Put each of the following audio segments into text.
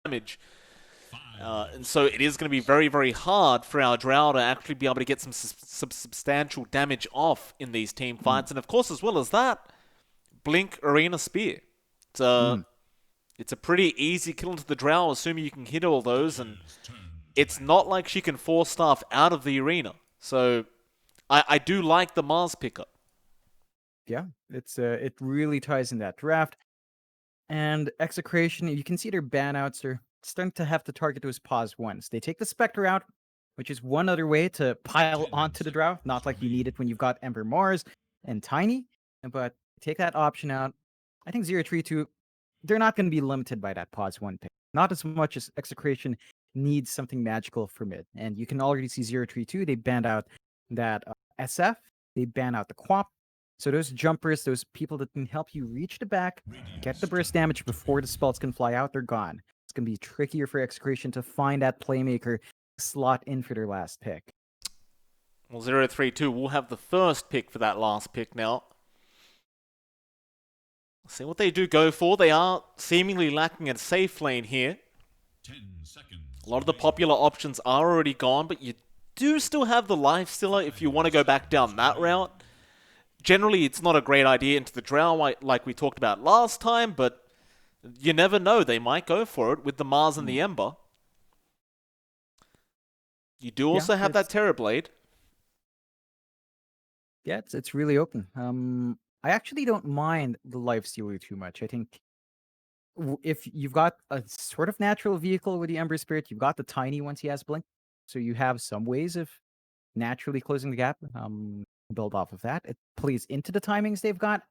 damage. And so it is going to be very, very hard for our Drow to actually be able to get some substantial damage off in these team fights. And of course, as well as that, Blink Arena Spear. It's a, Mm. it's a pretty easy kill into the Drow, assuming you can hit all those. And it's not like she can force stuff out of the arena. So I do like the Mars pickup. Yeah, it really ties in that draft. And Execration, you can see their ban outs are starting to have to target those pause ones. They take the Spectre out, which is one other way to pile onto the draw. Not like you need it when you've got Ember Mars and Tiny, but take that option out. I think 032, they're not going to be limited by that pause one pick. Not as much as Execration needs something magical for mid. And you can already see 032, they banned out that SF, they ban out the Quap. So those jumpers, those people that can help you reach the back, get the burst damage before the spells can fly out, they're gone. It's going to be trickier for Execration to find that playmaker slot in for their last pick. Well, 032 will have the first pick for that last pick now. Let's see what they do go for. They are seemingly lacking a safe lane here. 10 seconds. A lot of the popular options are already gone, but you do still have the life stealer if you want to go back down that route. Generally, it's not a great idea into the Drow like we talked about last time, but you never know. They might go for it with the Mars and the Ember. You do also have that Terrorblade. Yeah, it's really open. I actually don't mind the life stealer too much. I think if you've got a sort of natural vehicle with the Ember Spirit, you've got the tiny once he has Blink, so you have some ways of naturally closing the gap. Build off of that. It plays into the timings they've got.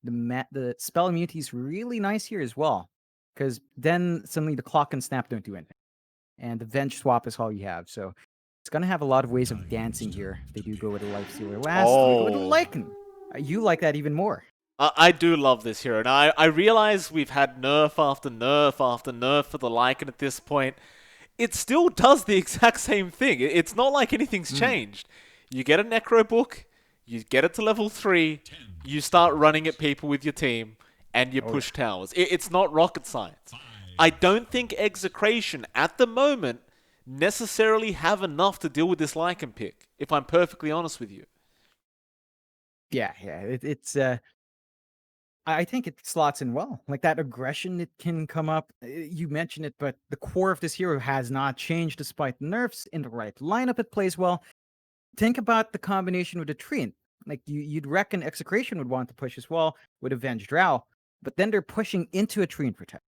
The spell immunity is really nice here as well, because then suddenly the clock and snap don't do anything, and the Venge swap is all you have. So it's gonna have a lot of ways of dancing here. If they do go with a life stealer last, they go with a Lycan. You like that even more. I do love this hero. Now, I realize we've had nerf after nerf after nerf for the Lycan at this point. It still does the exact same thing. It's not like anything's changed. You get a Necro book, you get it to level 3, you start running at people with your team, and you push towers. It's not rocket science. I don't think Execration, at the moment, necessarily have enough to deal with this Lycan pick, if I'm perfectly honest with you. Yeah. It's I think it slots in well. Like that aggression, it can come up. You mentioned it, but the core of this hero has not changed despite nerfs. In the right lineup, it plays well. Think about the combination with a Treant. Like you'd reckon Execration would want to push as well with Avenged Drow, but then they're pushing into a Treant Protect,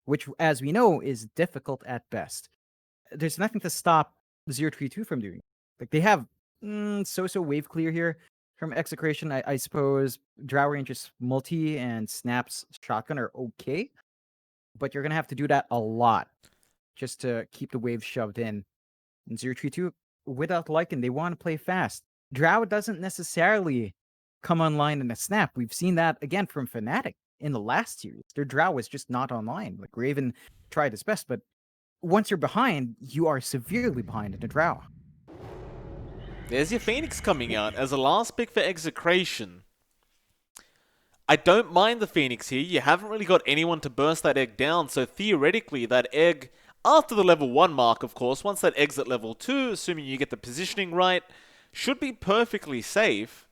which, as we know, is difficult at best. There's nothing to stop 032 from doing. Like they have so wave clear here from Execration. I suppose Drow Ranger's multi and Snap's shotgun are okay, but you're gonna have to do that a lot just to keep the wave shoved in. And 032, without Lycan, they want to play fast. Drow doesn't necessarily come online in a snap. We've seen that again from Fnatic in the last series. Their Drow was just not online. Like Raven tried his best, but once you're behind, you are severely behind in the Drow. There's your Phoenix coming out as a last pick for Execration. I don't mind the Phoenix here. You haven't really got anyone to burst that egg down, so theoretically that egg, after the level 1 mark of course, once that egg's at level 2, assuming you get the positioning right, should be perfectly safe.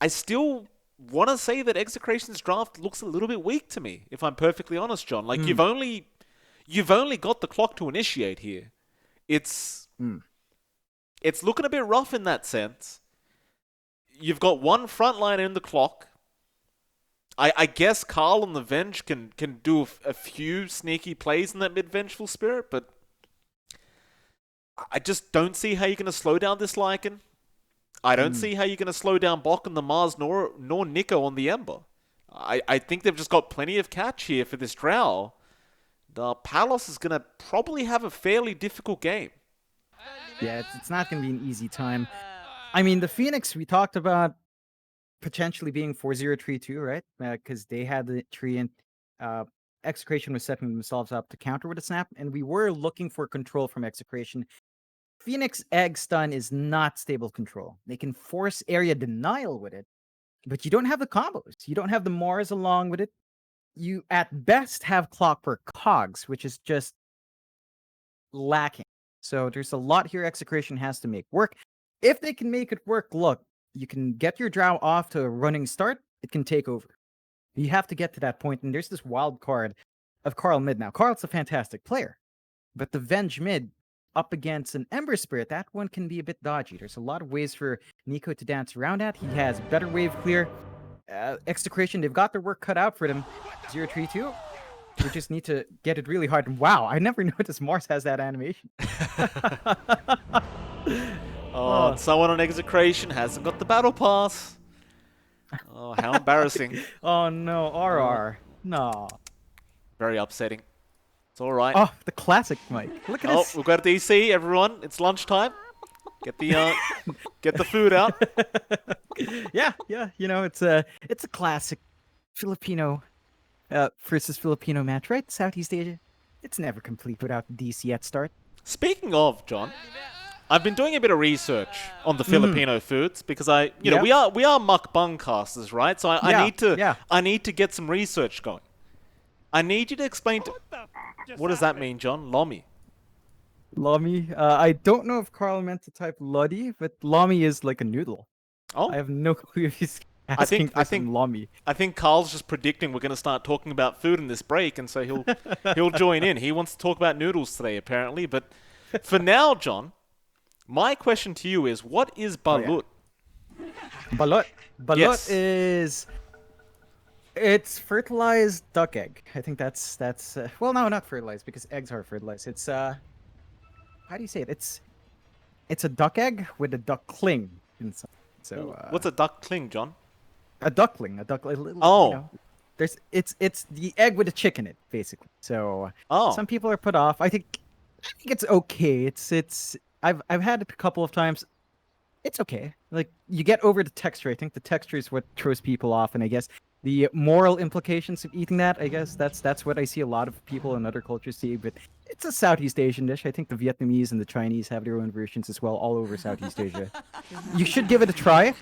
I still want to say that Execration's draft looks a little bit weak to me, if I'm perfectly honest, John. Like, you've only got the clock to initiate here. It's looking a bit rough in that sense. You've got one frontliner in the clock. I guess Carl and the Venge can do a few sneaky plays in that mid-Vengeful Spirit, but I just don't see how you're going to slow down this Lycan. I don't see how you're going to slow down Bok on the Mars nor Nico on the Ember. I think they've just got plenty of catch here for this Drow. The Palos is going to probably have a fairly difficult game. Yeah, it's not going to be an easy time. I mean, the Phoenix we talked about potentially being 4032, right? Because they had the tree and Execration was setting themselves up to counter with a snap, and we were looking for control from Execration. Phoenix Egg Stun is not stable control. They can force area denial with it, but you don't have the combos. You don't have the Mars along with it. you at best have Clockwork Cogs, which is just lacking. So there's a lot here Execration has to make work. If they can make it work, look, you can get your Drow off to a running start, it can take over. You have to get to that point, and there's this wild card of Carl mid now. Carl's a fantastic player, but the Venge mid up against an Ember Spirit, that one can be a bit dodgy. There's a lot of ways for Nico to dance around that. He has better wave clear. Execration, they've got their work cut out for them. 0-3-2. We just need to get it really hard. And wow, I never noticed Mars has that animation. Oh, someone on Execration hasn't got the battle pass. Oh, how embarrassing. Oh no, RR. No. Very upsetting. It's all right. Oh, the classic Mike. Look at Oh, this. we've got a DC, everyone. It's lunchtime. Get the food out. Yeah. You know, it's a classic Filipino versus Filipino match, right? Southeast Asia. It's never complete without DC at start. Speaking of, John, I've been doing a bit of research on the Filipino foods because we are mukbang casters, right? So I need to get some research going. I need you to explain to... What does that mean, John? Lomi. Lomi. I don't know if Carl meant to type Lodi, but Lomi is like a noodle. Oh, I have no clue if he's asking for some Lomi. I think Carl's just predicting we're going to start talking about food in this break, and so he'll join in. He wants to talk about noodles today, apparently. But for now, John, my question to you is, what is balut? Balut. Balut Yes. is... It's fertilized duck egg. I think that's well, no, not fertilized because eggs are fertilized. It's how do you say it? It's a duck egg with a duckling inside. So What's a duckling, John? a duckling, a duck. A little, Oh. you know, it's the egg with a chick in it, basically. So Oh. some people are put off. I think it's okay. I've had it a couple of times. It's okay. Like you get over the texture. I think the texture is what throws people off, and I guess the moral implications of eating that, I guess that's what I see a lot of people in other cultures see. But it's a Southeast Asian dish. I think the Vietnamese and the Chinese have their own versions as well, all over Southeast Asia. You should give it a try.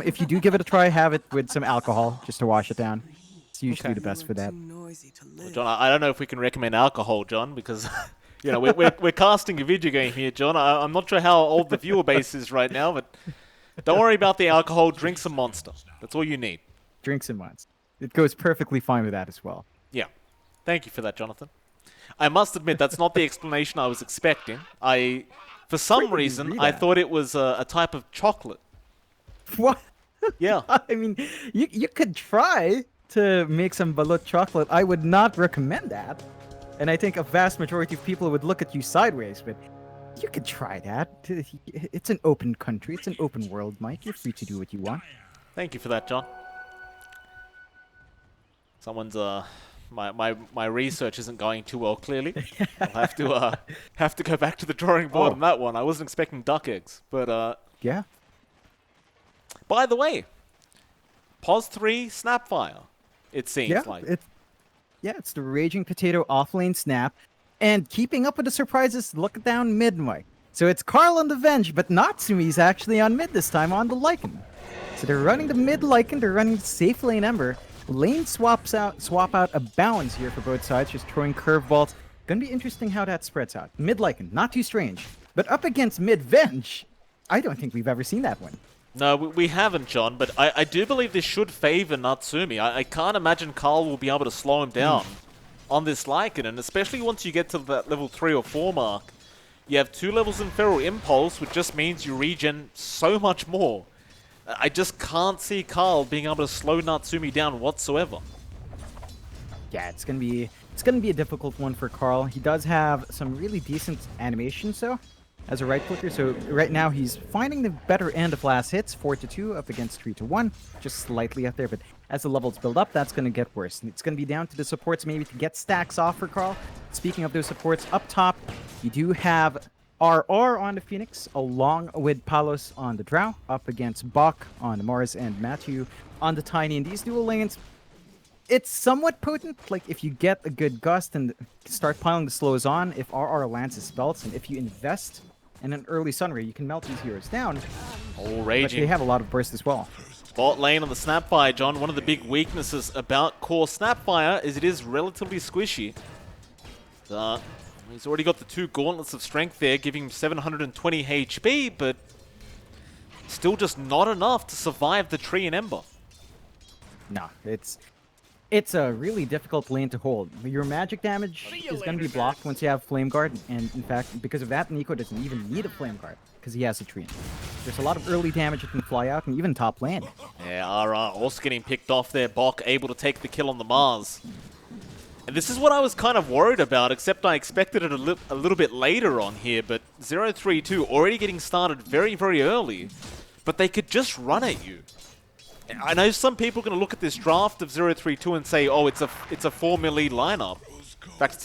If you do give it a try, have it with some alcohol just to wash it down. It's usually the best for that. John, I don't know if we can recommend alcohol, John, because we're casting a video game here, John. I'm not sure how old the viewer base is right now, but don't worry about the alcohol. Drink some Monster. That's all you need. Drink some once. It goes perfectly fine with that as well. Yeah. Thank you for that, Jonathan. I must admit, that's not the explanation I was expecting. For some did you reason, read I that? thought it was a type of chocolate. What? Yeah. I mean, you could try to make some balut chocolate. I would not recommend that. And I think a vast majority of people would look at you sideways, but you could try that. It's an open country. It's an open world, Mike. You're free to do what you want. Thank you for that, John. Someone's my research isn't going too well, clearly. I'll have to go back to the drawing board on that one. I wasn't expecting duck eggs, but Yeah. by the way, Pos 3 Snapfire, it seems like. It's the Raging Potato offlane snap. And keeping up with the surprises, look down mid, Mike. So it's Carl on the Venge, but Natsumi's actually on mid this time on the Lycan. So they're running the mid Lycan, they're running the safe lane Ember. Lane swap out a bounds here for both sides, just throwing curveballs. Gonna be interesting how that spreads out. Mid Lycan, not too strange. But up against mid Venge, I don't think we've ever seen that one. No, we haven't, John, but I do believe this should favor Natsumi. I can't imagine Carl will be able to slow him down on this Lycan, and especially once you get to that level 3 or 4 mark, you have 2 levels in Feral Impulse, which just means you regen so much more. I just can't see Carl being able to slow Natsumi down whatsoever. Yeah, it's gonna be a difficult one for Carl. He does have some really decent animations though, as a right clicker. So right now he's finding the better end of last hits, 4-2 up against 3-1, just slightly up there. But as the levels build up, that's gonna get worse. And it's gonna be down to the supports maybe to get stacks off for Carl. Speaking of those supports, up top, you do have RR on the Phoenix, along with Palos on the Drow, up against Bach on the Mars and Matthew on the Tiny. And these dual lanes, it's somewhat potent. Like, if you get a good gust and start piling the slows on, if RR lands his spells, and if you invest in an early Sunray, you can melt these heroes down. Oh, But raging. they have a lot of burst as well. Bot lane on the Snapfire, John. One of the big weaknesses about core Snapfire is it is relatively squishy. He's already got the 2 gauntlets of strength there, giving him 720 HP, but still just not enough to survive the Tree and Ember. No, it's a really difficult lane to hold. Your magic damage is going to be blocked once you have Flame Guard, and in fact, because of that, Nico doesn't even need a Flame Guard, because he has a Tree. There's a lot of early damage that can fly out, and even top lane. Yeah, RR also getting picked off there. Bok able to take the kill on the Mars. And this is what I was kind of worried about, except I expected it a little bit later on here, but 032 already getting started very, very early, but they could just run at you. I know some people are going to look at this draft of 032 and say, oh, it's a 4 melee lineup. In fact,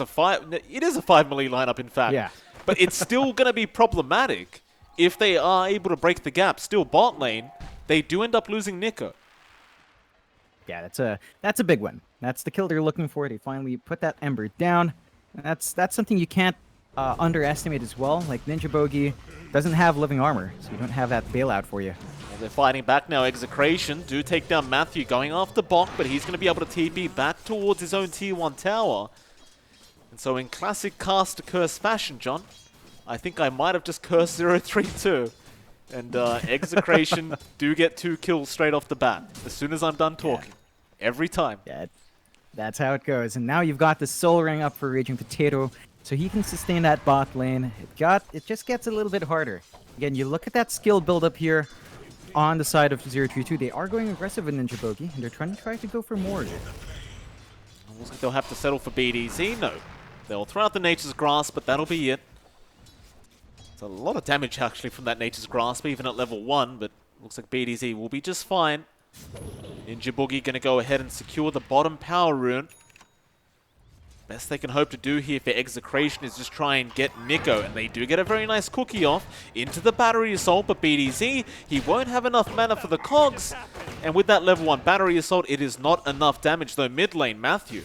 it is a 5 melee lineup, in fact. Yeah. But it's still going to be problematic if they are able to break the gap. Still, bot lane, they do end up losing Nico. Yeah, that's a big one. That's the kill they're looking for. They finally put that Ember down. That's something you can't underestimate as well. Like Ninja Bogey doesn't have living armor, so you don't have that bailout for you. Well, they're fighting back now. Execration do take down Matthew, going after Bok, but he's going to be able to TP back towards his own tier 1 tower. And so in classic cast to curse fashion, John, I think I might have just cursed 032. And Execration do get 2 kills straight off the bat, as soon as I'm done talking. Yeah. Every time. Yeah, that's how it goes. And now you've got the Soul Ring up for Raging Potato, so he can sustain that bot lane. It just gets a little bit harder. Again, you look at that skill build-up here on the side of 032. They are going aggressive with Ninja Bogey, and they're trying to go for more. Looks like they'll have to settle for BDZ. No. They'll throw out the Nature's Grasp, but that'll be it. It's a lot of damage, actually, from that Nature's Grasp, even at level 1, but looks like BDZ will be just fine. Ninja Boogie going to go ahead and secure the bottom power rune. Best they can hope to do here for Execration is just try and get Nico, and they do get a very nice cookie off into the Battery Assault, but BDZ, he won't have enough mana for the cogs, and with that level 1 Battery Assault, it is not enough damage, though mid lane, Matthew.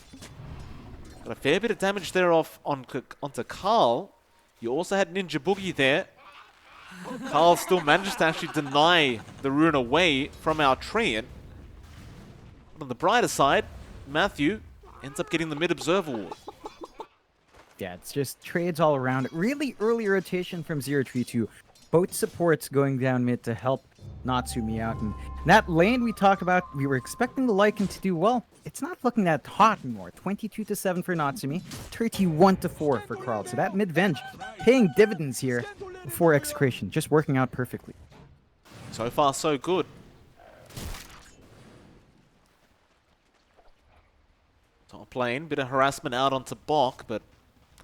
Got a fair bit of damage there onto Carl. You also had Ninja Boogie there. Carl still manages to actually deny the rune away from our Treant. But on the brighter side, Matthew ends up getting the mid-observer ward. Yeah, it's just trades all around. Really early rotation from 032. Both supports going down mid to help Natsumi out. And that lane we talked about, we were expecting the Lycan to do well. It's not looking that hot anymore. 22-7 for Natsumi, 31-4 for Carl. So that mid-venge paying dividends here for Execration, just working out perfectly. So far, so good. Top lane, bit of harassment out onto Bok, but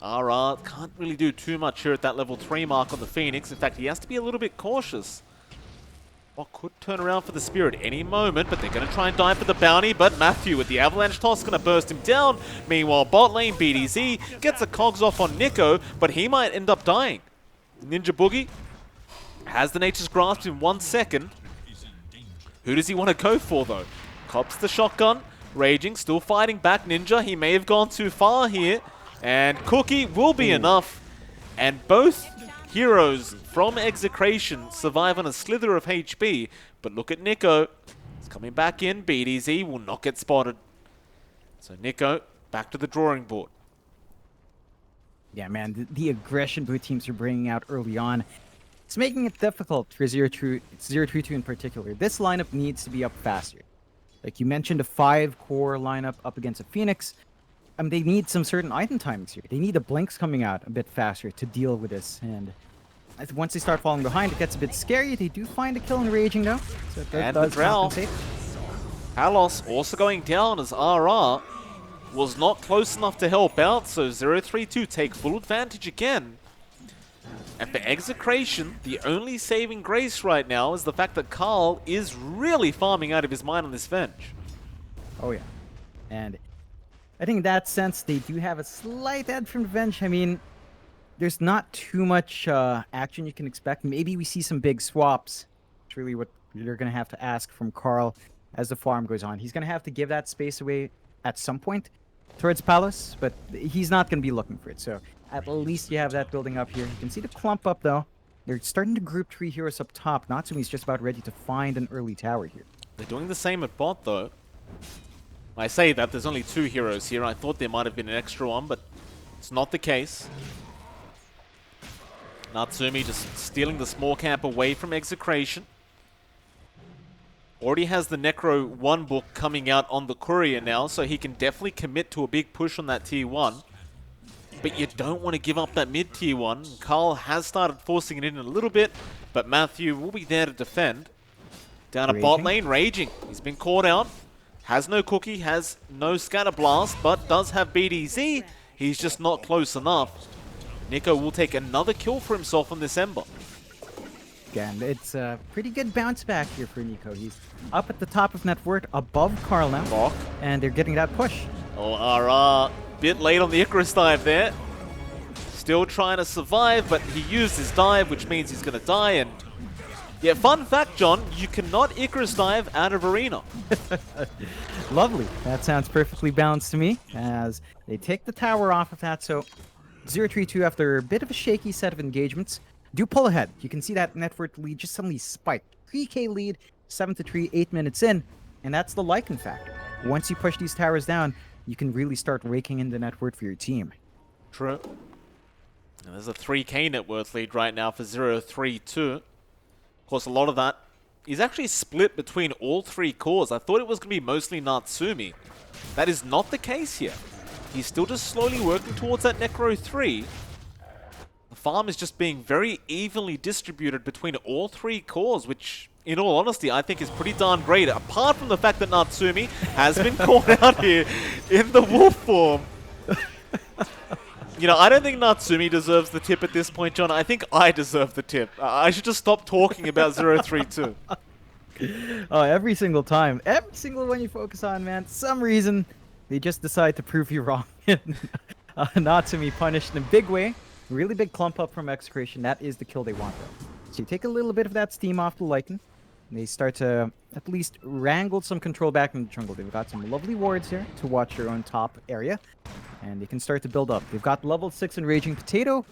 RR can't really do too much here at that level 3 mark on the Phoenix. In fact, he has to be a little bit cautious. Bok could turn around for the Spirit any moment, but they're going to try and dive for the bounty, but Matthew with the Avalanche Toss going to burst him down. Meanwhile, bot lane BDZ gets a cogs off on Nico, but he might end up dying. Ninja Boogie has the Nature's Grasp in 1 second. Who does he want to go for, though? Cops the shotgun. Raging, still fighting back. Ninja, he may have gone too far here. And Cookie will be enough. And both heroes from Execration survive on a slither of HP. But look at Nico. He's coming back in. BDZ will not get spotted. So Nico, back to the drawing board. Yeah, man, the aggression both teams are bringing out early on, it's making it difficult for 032 in particular. This lineup needs to be up faster. Like you mentioned, a 5-core lineup up against a Phoenix. They need some certain item timings here. They need the blinks coming out a bit faster to deal with this. And once they start falling behind, it gets a bit scary. They do find a kill in Raging, though. So that does compensate. Palos also going down as RR was not close enough to help out. So 032 take full advantage again. And for Execration, the only saving grace right now is the fact that Carl is really farming out of his mind on this Venge. Oh, yeah. And I think in that sense, they do have a slight edge from Venge. I mean, there's not too much action you can expect. Maybe we see some big swaps. It's really what you're going to have to ask from Carl as the farm goes on. He's going to have to give that space away at some point towards Palos, but he's not going to be looking for it. So at least you have that building up here. You can see the clump up, though. They're starting to group 3 heroes up top. Natsumi's just about ready to find an early tower here. They're doing the same at bot, though. I say that, there's only 2 heroes here. I thought there might have been an extra one, but it's not the case. Natsumi just stealing the small camp away from Execration. Already has the Necro 1 book coming out on the courier now, so he can definitely commit to a big push on that tier 1. But you don't want to give up that mid tier 1. Carl has started forcing it in a little bit, but Matthew will be there to defend. Down a bot lane, Raging. He's been caught out. Has no cookie, has no scatter blast, but does have BDZ. He's just not close enough. Nico will take another kill for himself on this Ember. Again, it's a pretty good bounce back here for Nico. He's up at the top of net worth, above Carl now, Bok. and they're getting that push. Oh, RR. Bit late on the Icarus dive there. Still trying to survive, but he used his dive, which means he's going to die. And yeah, fun fact, John, you cannot Icarus dive out of arena. Lovely. That sounds perfectly balanced to me, as they take the tower off of that. So 0-3-2, after a bit of a shaky set of engagements, do pull ahead. You can see that net worth lead just suddenly spiked. 3k lead, 7-3, 8 minutes in, and that's the Lycan factor. Once you push these towers down, you can really start raking in the net worth for your team. True. And there's a 3k net worth lead right now for 0-3-2. Of course, a lot of that is actually split between all 3 cores. I thought it was going to be mostly Natsumi. That is not the case here. He's still just slowly working towards that Necro 3. The farm is just being very evenly distributed between all 3 cores, which, in all honesty, I think is pretty darn great. Apart from the fact that Natsumi has been caught out here in the wolf form. You know, I don't think Natsumi deserves the tip at this point, John. I think I deserve the tip. I should just stop talking about 0-3-2. Oh, every single time. Every single one you focus on, man. Some reason, they just decide to prove you wrong. Natsumi punished in a big way. Really big clump up from Execration. That is the kill they want, though. So you take a little bit of that steam off the Lycan. They start to at least wrangle some control back in the jungle. They've got some lovely wards here to watch their own top area. And they can start to build up. They've got level 6 in Raging Potato.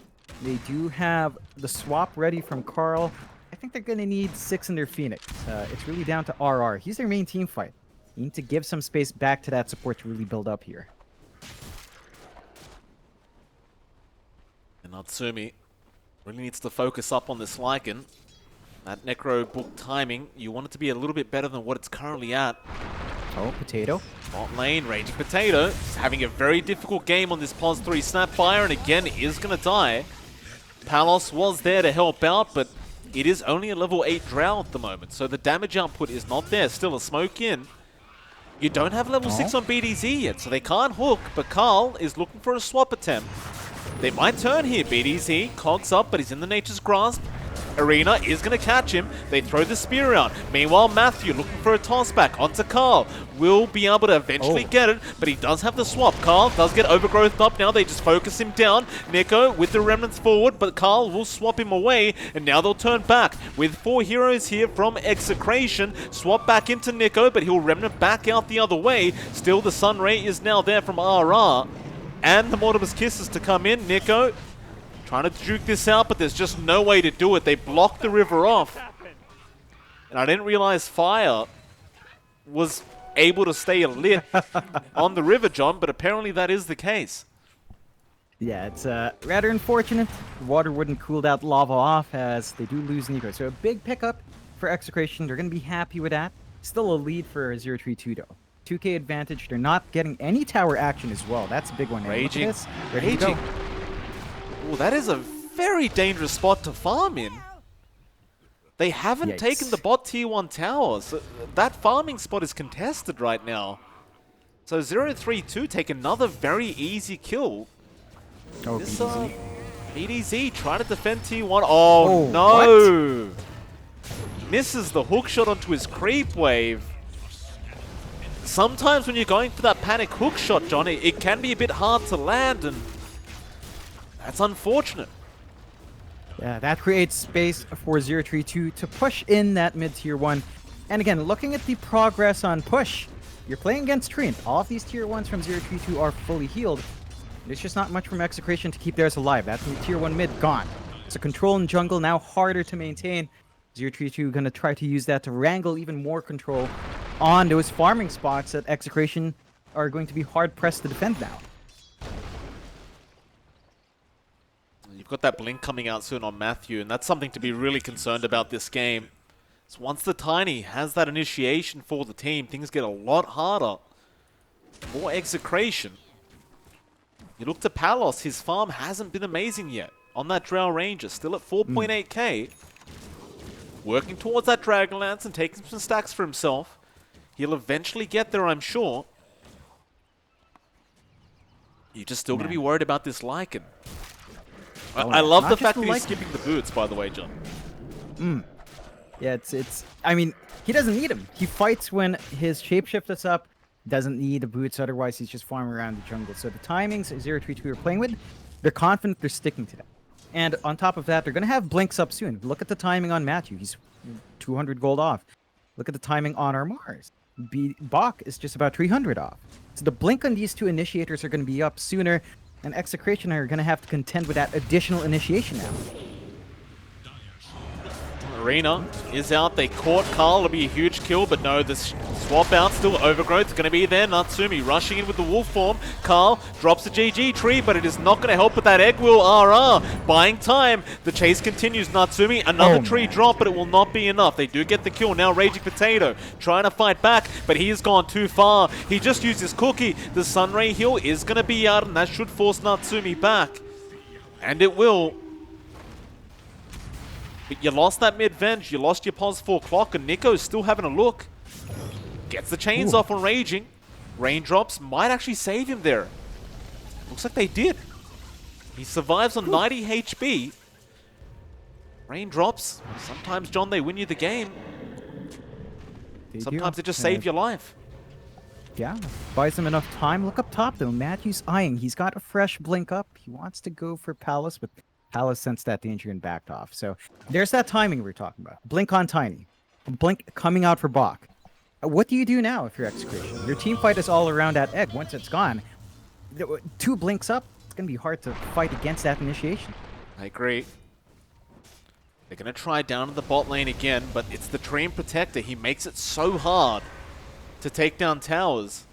They do have the swap ready from Carl. I think they're going to need 6 in their Phoenix. It's really down to RR. He's their main team fight. You need to give some space back to that support to really build up here. And Natsumi really needs to focus up on this Lycan. That Necro book timing, you want it to be a little bit better than what it's currently at. Oh, Potato. Bot lane, Raging Potato, is having a very difficult game on this Pos 3 Snapfire, and again is going to die. Palos was there to help out, but it is only a level 8 Drow at the moment, so the damage output is not there. Still a smoke in. You don't have level 6 on BDZ yet, so they can't hook, but Carl is looking for a swap attempt. They might turn here. BDZ, cogs up, but he's in the Nature's Grasp. Arena is going to catch him. They throw the spear around. Meanwhile, Matthew looking for a toss back onto Carl. Will be able to eventually get it, but he does have the swap. Carl does get overgrowthed up now. They just focus him down. Nico with the remnants forward, but Carl will swap him away, and now they'll turn back. With 4 heroes here from Execration. Swap back into Nico, but he'll remnant back out the other way. Still, the Sunray is now there from RR. And the Mortimer's Kisses to come in. Nico trying to juke this out, but there's just no way to do it. They blocked the river off. And I didn't realize fire was able to stay lit on the river, John, but apparently that is the case. Yeah, it's rather unfortunate. The water wouldn't cool that lava off, as they do lose Nico. So a big pickup for Execration. They're going to be happy with that. Still a lead for 0-3-2, though. 2k advantage. They're not getting any tower action as well. That's a big one. Raging. Ready to go. Oh, that is a very dangerous spot to farm in. They haven't taken the bot tier 1 towers. That farming spot is contested right now. So 0-3-2 take another very easy kill. Oh, This BDZ. BDZ trying to defend tier 1. Oh, no! Misses the hook shot onto his creep wave. Sometimes when you're going for that panic hook shot, John, it can be a bit hard to land, and that's unfortunate. Yeah, that creates space for 0-3-2 to push in that mid-tier 1. And again, looking at the progress on push, you're playing against Treant. All of these tier 1s from 0-3-2 are fully healed. There's just not much from Execration to keep theirs alive. That's tier 1 mid gone. So control in jungle now harder to maintain. 0-3-2 going to try to use that to wrangle even more control on those farming spots that Execration are going to be hard-pressed to defend now. You've got that blink coming out soon on Matthew, and that's something to be really concerned about this game. So once the Tiny has that initiation for the team, things get a lot harder. More Execration. You look to Palos, his farm hasn't been amazing yet. On that Drow Ranger, still at 4.8k. Working towards that Dragonlance and taking some stacks for himself. He'll eventually get there, I'm sure. You're just still going to be worried about this Lycan. I love the fact that he's skipping the boots, by the way, John. Yeah, I mean, he doesn't need him. He fights when his shapeshift is up. Doesn't need the boots, otherwise he's just farming around the jungle. So the timings 032 are playing with, they're confident they're sticking to that. And on top of that, they're going to have blinks up soon. Look at the timing on Matthew. He's 200 gold off. Look at the timing on our Mars. Bach is just about 300 off. So the blink on these two initiators are going to be up sooner, and Execration are going to have to contend with that additional initiation now. Arena is out. They caught Carl. It'll be a huge kill, but no, the swap out still. Overgrowth going to be there. Natsumi rushing in with the wolf form. Carl drops the GG tree, but it is not going to help with that egg wheel RR. Buying time. The chase continues. Natsumi, another tree drop, but it will not be enough. They do get the kill. Now Raging Potato trying to fight back, but he has gone too far. He just used his cookie. The Sunray heal is going to be out, and that should force Natsumi back. And it will. But you lost that mid-venge, you lost your pos 4 clock, and Nico's still having a look. Gets the chains off on Raging. Raindrops might actually save him there. Looks like they did. He survives on 90 HP. Raindrops, sometimes, John, they win you the game. Sometimes they just save your life. Yeah, buys him enough time. Look up top, though. Matthew's eyeing. He's got a fresh blink up. He wants to go for Palace, but Palace sensed that danger and backed off. So there's that timing we were talking about. Blink on Tiny. Blink coming out for Bach. What do you do now if you're Execration? Your team fight is all around that egg. Once it's gone, 2 blinks up, it's going to be hard to fight against that initiation. I agree. They're going to try down in the bot lane again, but it's the Dream Protector. He makes it so hard to take down towers.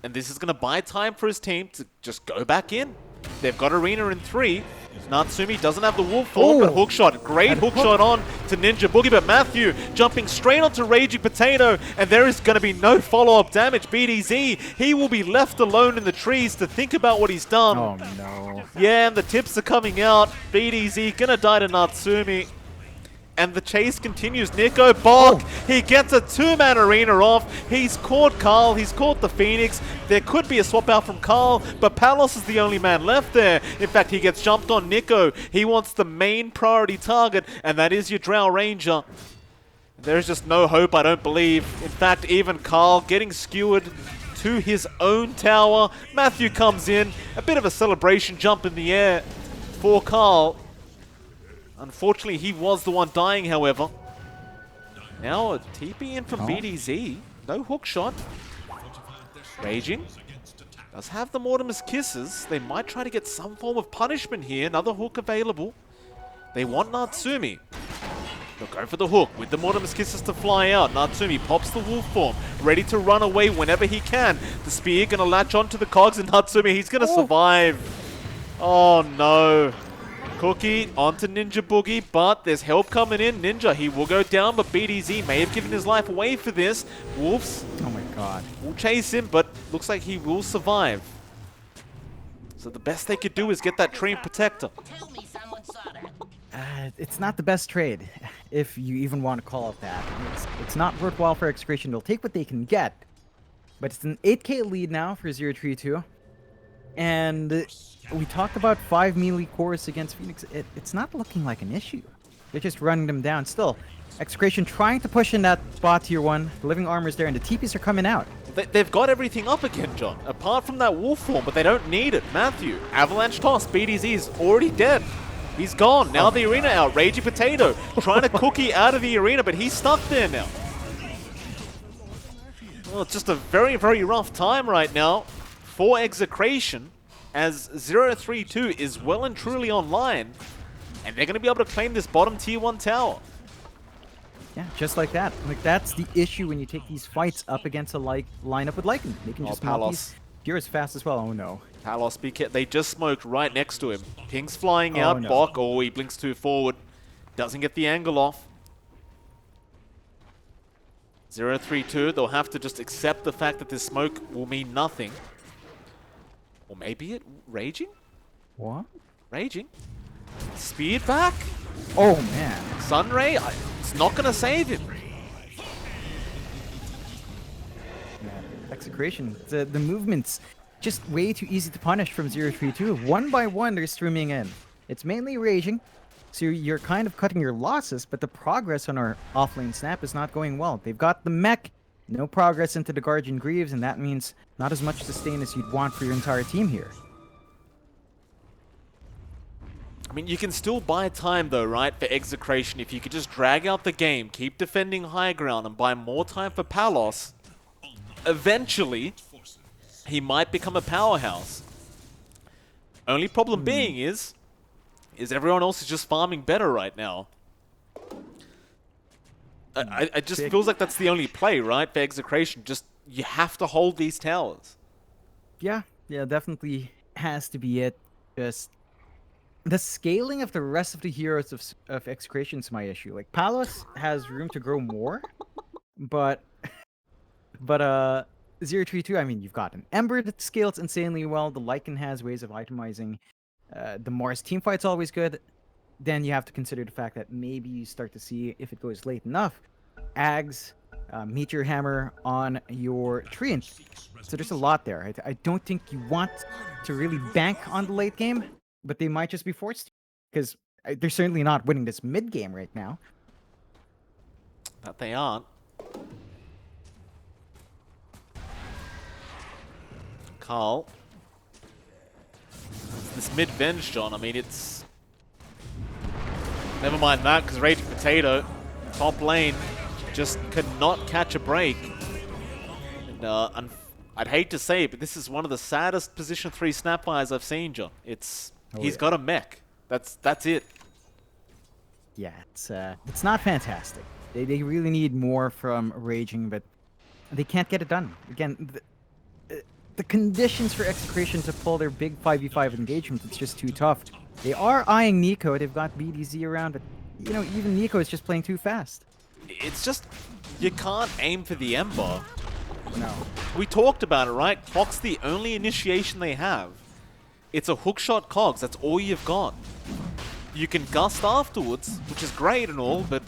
And this is going to buy time for his team to just go back in. They've got Arena in 3. Natsumi doesn't have the wolf form, but hookshot. Great hookshot on to Ninja Boogie, but Matthew jumping straight onto Raging Potato, and there is going to be no follow-up damage. BDZ, he will be left alone in the trees to think about what he's done. Oh, no. Yeah, and the tips are coming out. BDZ gonna die to Natsumi. And the chase continues. Nico Bach, he gets a 2-man Arena off. He's caught Carl, he's caught the Phoenix. There could be a swap out from Carl, but Palos is the only man left there. In fact, he gets jumped on Nico. He wants the main priority target, and that is your Drow Ranger. There's just no hope, I don't believe. In fact, even Carl getting skewered to his own tower. Matthew comes in, a bit of a celebration jump in the air for Carl. Unfortunately, he was the one dying, however. Now a TP in from BDZ. No hook shot. Raging. Does have the Mortimer's Kisses. They might try to get some form of punishment here. Another hook available. They want Natsumi. They'll go for the hook with the Mortimer's Kisses to fly out. Natsumi pops the wolf form, ready to run away whenever he can. The spear gonna latch onto the cogs, and Natsumi, he's gonna survive. Oh no. Cookie onto Ninja Boogie, but there's help coming in. Ninja, he will go down, but BDZ may have given his life away for this. Wolves, oh my god, will chase him, but looks like he will survive. So the best they could do is get that Dream Protector. It's not the best trade, if you even want to call it that. It's not worthwhile for Execration. They'll take what they can get, but it's an 8k lead now for 032. And we talked about 5 melee cores against Phoenix. It's not looking like an issue. They're just running them down. Still, Execration trying to push in that bot tier 1. The living armor's there, and the TPs are coming out. They've got everything up again, John. Apart from that wolf form, but they don't need it. Matthew, Avalanche Toss. BDZ is already dead. He's gone. Now the arena out. Raging Potato trying to cookie out of the arena, but he's stuck there now. Well, it's just a very, very rough time right now for Execration, as 032 is well and truly online, and they're going to be able to claim this bottom tier 1 tower. Yeah, just like that. Like, that's the issue when you take these fights up against a lineup with Lycan. They can Oh, just mount Palos. these gears fast as well. Oh no. Palos, they just smoked right next to him. Ping's flying Oh, out. no. Bok, oh, he blinks too forward. Doesn't get the angle off. 0-3-2, they'll have to just accept the fact that this smoke will mean nothing. Or maybe it... Raging? What? Raging? Speed back? Oh man. Sunray? It's not going to save him. Man. Execration. The movements just way too easy to punish from 0-3-2. One by one, they're streaming in. It's mainly raging, so you're kind of cutting your losses, but the progress on our offlane snap is not going well. They've got the mech, no progress into the Guardian Greaves, and that means not as much sustain as you'd want for your entire team here. I mean, you can still buy time though, right, for Execration. If you could just drag out the game, keep defending high ground, and buy more time for Palos, eventually, he might become a powerhouse. Only problem being is everyone else is just farming better right now. I just feels like that's the only play, right, for Execration. Just, you have to hold these towers. Yeah, definitely has to be it. Just the scaling of the rest of the heroes of Execration is my issue. Like, Palos has room to grow more, but 0-3-2, I mean, you've got an Ember that scales insanely well. The Lycan has ways of itemizing. The Mars teamfight's always good. Then you have to consider the fact that maybe you start to see, if it goes late enough, Ags, Meteor Hammer on your Treant. So there's a lot there. I don't think you want to really bank on the late game, but they might just be forced to, because they're certainly not winning this mid game right now. That they aren't. Carl. This mid-venge, John, I mean, it's... Never mind that, because Raging Potato, top lane, just could not catch a break. And, I'd hate to say it, but this is one of the saddest position 3 Snapfires I've seen, John. He's got a mech. That's it. Yeah, it's not fantastic. They really need more from Raging, but they can't get it done. Again, the conditions for Execration to pull their big 5v5 engagement, it's just too tough. They are eyeing Nico. They've got BDZ around, but, you know, even Nico is just playing too fast. It's just, you can't aim for the Ember. No. We talked about it, right? Cog's the only initiation they have. It's a hookshot Cogs. That's all you've got. You can gust afterwards, which is great and all, but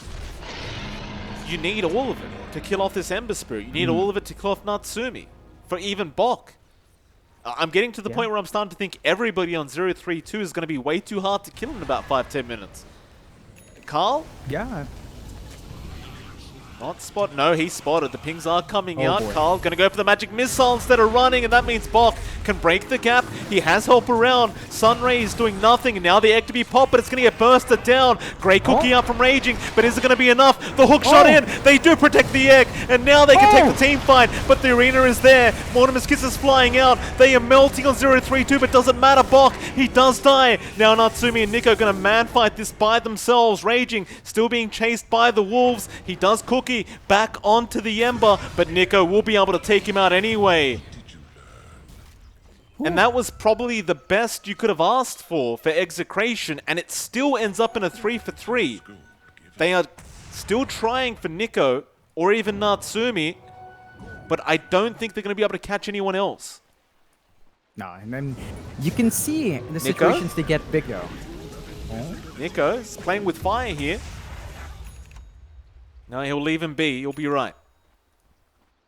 you need all of it to kill off this Ember Spirit. You need all of it to kill off Natsumi. For even Bok. I'm getting to the point where I'm starting to think everybody on 0-3-2 is going to be way too hard to kill in about 5-10 minutes. Carl? Yeah. Not spot. No, he spotted. The pings are coming out. Boy. Carl going to go for the magic missile instead of running, and that means Bok can break the gap. He has help around. Sunray is doing nothing, and now the egg to be popped, but it's going to get bursted down. Great cookie out from Raging, but is it going to be enough? The hook shot in. They do protect the egg, and now they can take the team fight, but the arena is there. Mortimer's Kiss is flying out. They are melting on 0-3-2, but doesn't matter. Bok, he does die. Now Natsumi and Nico going to man fight this by themselves. Raging still being chased by the wolves. He does cookie back onto the Ember, but Nico will be able to take him out anyway. And that was probably the best you could have asked for Execration, and it still ends up in a 3-for-3. They are still trying for Nico, or even Natsumi, but I don't think they're going to be able to catch anyone else. No, and then you can see the situations they get big though. Nico is playing with fire here. No, he'll leave him be. You'll be right.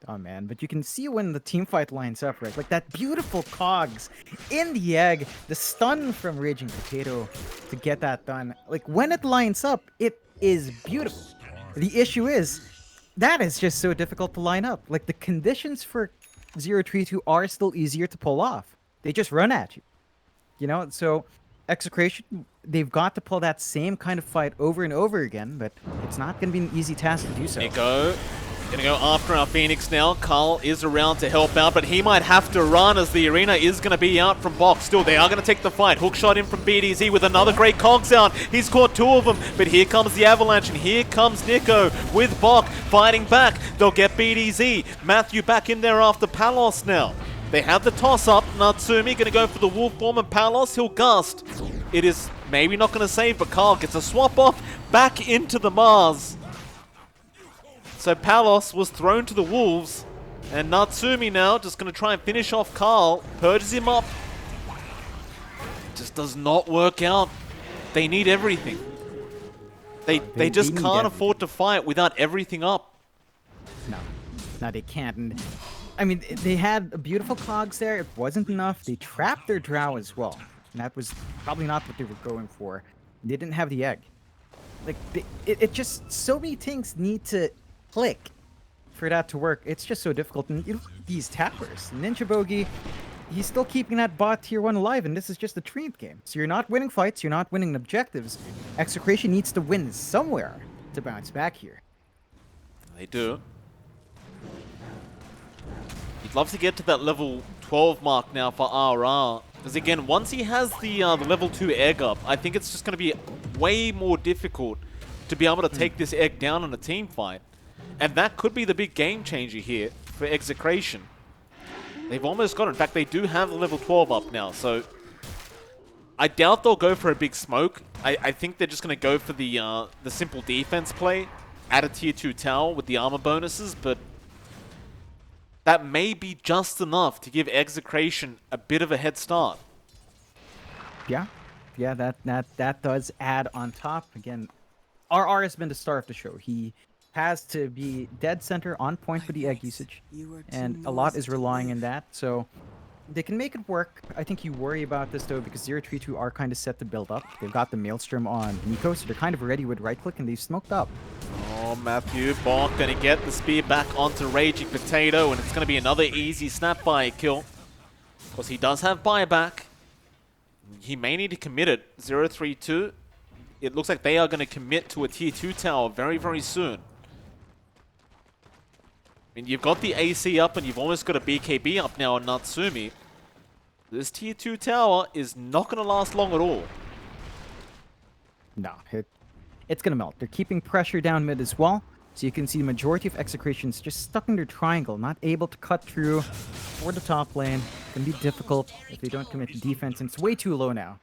Oh man, but you can see when the team fight lines up, right? Like that beautiful Cogs in the egg, the stun from Raging Potato to get that done. Like when it lines up, it is beautiful. The issue is, that is just so difficult to line up. Like the conditions for 0-3-2 are still easier to pull off. They just run at you. You know, so Execration, they've got to pull that same kind of fight over and over again, but it's not going to be an easy task to do so. Nico Gonna go after our Phoenix now. Carl is around to help out, but he might have to run as the arena is gonna be out from Bok. Still, they are gonna take the fight. Hookshot in from BDZ with another great cogs out. He's caught 2 of them, but here comes the Avalanche, and here comes Nico with Bok fighting back. They'll get BDZ. Matthew back in there after Palos now. They have the toss-up. Natsumi gonna go for the wolf form, and Palos, he'll gust. It is maybe not gonna save, but Carl gets a swap off back into the Mars. So Palos was thrown to the wolves, and Natsumi now just going to try and finish off Carl, purges him up. Just does not work out. They need everything. They just need can't everything. afford to fight without everything up. No, they can't. And, I mean, they had a beautiful cogs there. It wasn't enough. They trapped their drow as well. And that was probably not what they were going for. They didn't have the egg. Like, it just, so many things need to click for that to work. It's just so difficult. And you look at these towers. Ninja Bogey, he's still keeping that bot tier 1 alive, and this is just a treat game. So you're not winning fights, you're not winning objectives. Execration needs to win somewhere to bounce back here. They do. He'd love to get to that level 12 mark now for RR. Because again, once he has the level 2 egg up, I think it's just going to be way more difficult to be able to take this egg down in a team fight. And that could be the big game changer here for Execration. They've almost got it. In fact, they do have the level 12 up now, so I doubt they'll go for a big smoke. I think they're just going to go for the simple defense play, add a tier 2 tower with the armor bonuses, but that may be just enough to give Execration a bit of a head start. Yeah, that does add on top. Again, RR has been the star of the show. He has to be dead center on point for the egg usage, and a lot is relying on that, so they can make it work. I think you worry about this though, because 032 are kind of set to build up. They've got the Maelstrom on Nico, so they're kind of ready with right click, and they've smoked up. Oh, Matthew Bok gonna get the spear back onto Raging Potato, and it's gonna be another easy snap-by kill. Of course, he does have buyback. He may need to commit it. 032. It looks like they are gonna commit to a tier 2 tower very, very soon. I mean, you've got the AC up, and you've almost got a BKB up now on Natsumi. This tier 2 tower is not gonna last long at all. No, it's gonna melt. They're keeping pressure down mid as well. So you can see the majority of Execrations just stuck in their triangle, not able to cut through for the top lane. It's gonna be difficult if they don't commit to defense, and it's way too low now.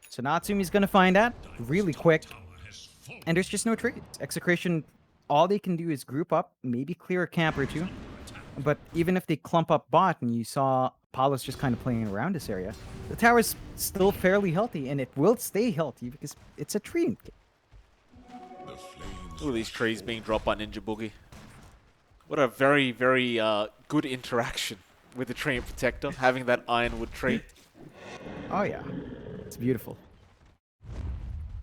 So Natsumi's gonna find that really quick. And there's just no trades. Execration, all they can do is group up, maybe clear a camp or 2. But even if they clump up bot, and you saw Palos just kind of playing around this area, the tower's still fairly healthy, and it will stay healthy because it's a tree. Look at these trees being dropped by Ninja Boogie. What a very, very good interaction with the tree and protector, having that ironwood tree. Oh yeah, it's beautiful.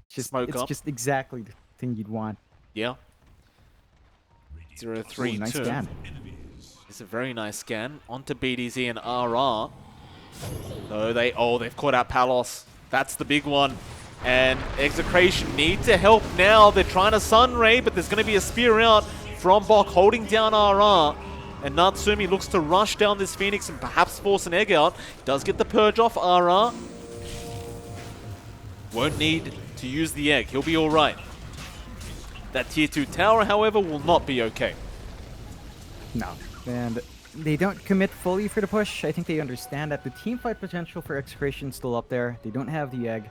Smoke it's up. just exactly the thing you'd want. Yeah. 032. Ooh, nice scan. It's a very nice scan. Onto BDZ and RR. So they've caught out Palos. That's the big one. And Execration need to help now. They're trying to Sunray, but there's going to be a spear out from Bok holding down RR. And Natsumi looks to rush down this Phoenix and perhaps force an egg out. Does get the purge off RR. Won't need to use the egg. He'll be alright. That tier 2 tower, however, will not be okay. No. And they don't commit fully for the push. I think they understand that the team fight potential for Execration is still up there. They don't have the egg.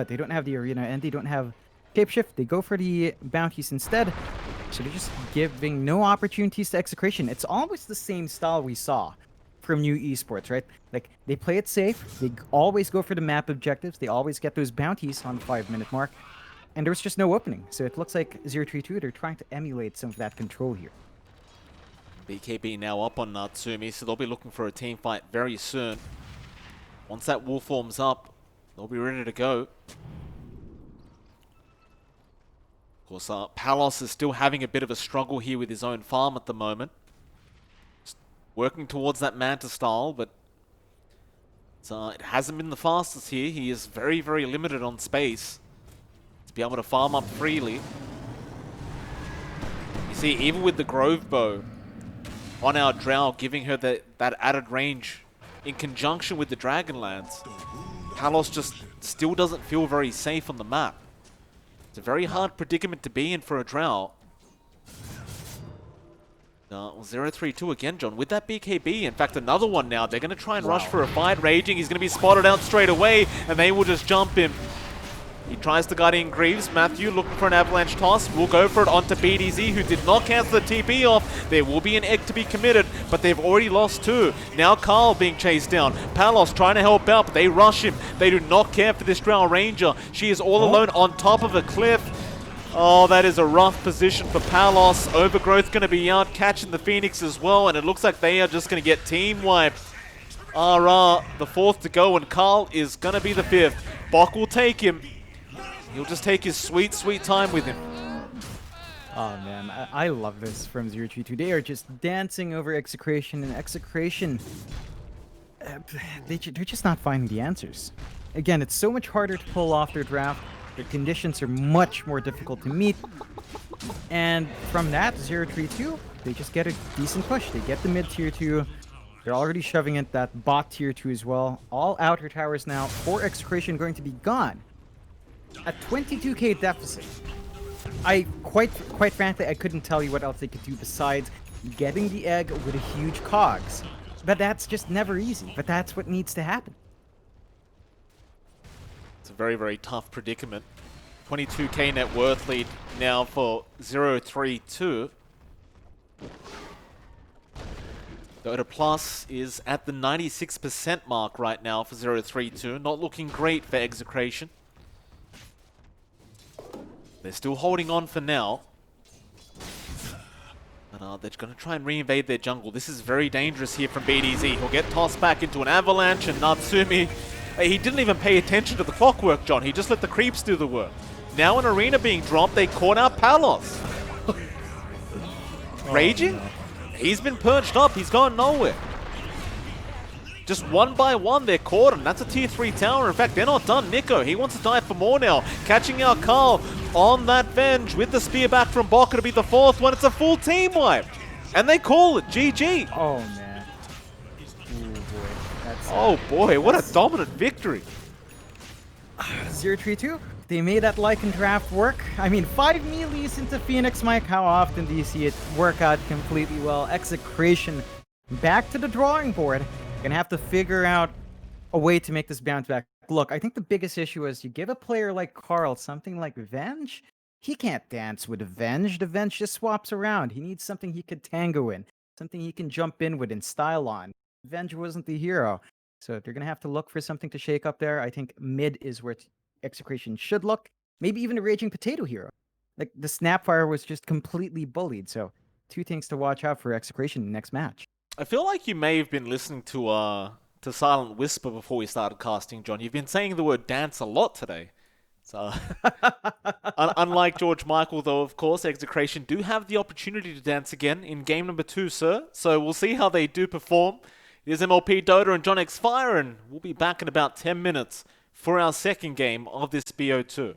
They don't have the arena, and they don't have Capeshift. They go for the bounties instead. So they're just giving no opportunities to Execration. It's almost the same style we saw from new esports, right? Like, they play it safe. They always go for the map objectives. They always get those bounties on the 5-minute mark. And there was just no opening. So it looks like 032, they're trying to emulate some of that control here. BKB now up on Natsumi, so they'll be looking for a team fight very soon. Once that wolf forms up, they'll be ready to go. Of course, Palos is still having a bit of a struggle here with his own farm at the moment. Just working towards that Manta style, but it hasn't been the fastest here. He is very, very limited on space to be able to farm up freely. You see, even with the Grove Bow, on our Drow, giving her that added range in conjunction with the Dragonlance. Palos just still doesn't feel very safe on the map. It's a very hard predicament to be in for a Drow. 0-3-2 again, John, with that BKB. In fact, another one now. They're going to try and rush for a fight. Raging, he's going to be spotted out straight away, and they will just jump him. He tries to Guardian Greaves. Matthew looking for an avalanche toss. Will go for it onto BDZ, who did not cancel the TP off. There will be an egg to be committed, but they've already lost 2. Now Carl being chased down. Palos trying to help out, but they rush him. They do not care for this Drow Ranger. She is all alone on top of a cliff. Oh, that is a rough position for Palos. Overgrowth going to be out, catching the Phoenix as well, and it looks like they are just going to get team wiped. RR, the 4th to go, and Carl is going to be the 5th. Bok will take him. He'll just take his sweet, sweet time with him. Oh man, I love this from 0-3-2. They are just dancing over Execration, and Execration, they're just not finding the answers. Again, it's so much harder to pull off their draft. Their conditions are much more difficult to meet. And from that, 0-3-2, they just get a decent push. They get the mid tier 2. They're already shoving it that bot tier 2 as well. All outer towers now for Execration going to be gone. At 22k deficit. Quite frankly, I couldn't tell you what else they could do besides getting the egg with a huge cogs. But that's just never easy. But that's what needs to happen. It's a very, very tough predicament. 22k net worth lead now for 0-3-2. Dota Plus is at the 96% mark right now for 0-3-2. Not looking great for Execration. They're still holding on for now. But they're going to try and reinvade their jungle. This is very dangerous here from BDZ. He'll get tossed back into an avalanche, and Natsumi, he didn't even pay attention to the clockwork, John. He just let the creeps do the work. Now an arena being dropped, they caught out Palos. Raging? He's been perched up. He's gone nowhere. Just one by one, they're caught him. That's a tier 3 tower. In fact, they're not done. Nico, he wants to die for more now. Catching out Carl on that Venge with the spear back from Bok to be the 4th one. It's a full team wipe. And they call it GG. Oh, man. Ooh, boy. That's, oh, boy. What a dominant victory. 0-3-2. They made that Lycan draft work. I mean, 5 melees into Phoenix, Mike. How often do you see it work out completely well? Execration back to the drawing board. Gonna have to figure out a way to make this bounce back. Look, I think the biggest issue is you give a player like Carl something like Venge. He can't dance with a Venge. The Venge just swaps around. He needs something he could tango in, something he can jump in with and style on. Venge wasn't the hero. So they're gonna have to look for something to shake up there. I think mid is where Execration should look. Maybe even a Raging Potato hero. Like the Snapfire was just completely bullied. So 2 things to watch out for Execration in the next match. I feel like you may have been listening to Silent Whisper before we started casting, John. You've been saying the word dance a lot today. So, unlike George Michael, though, of course, Execration do have the opportunity to dance again in game number 2, sir. So we'll see how they do perform. It is MLP Dota and JohnXfire, and we'll be back in about 10 minutes for our second game of this BO2.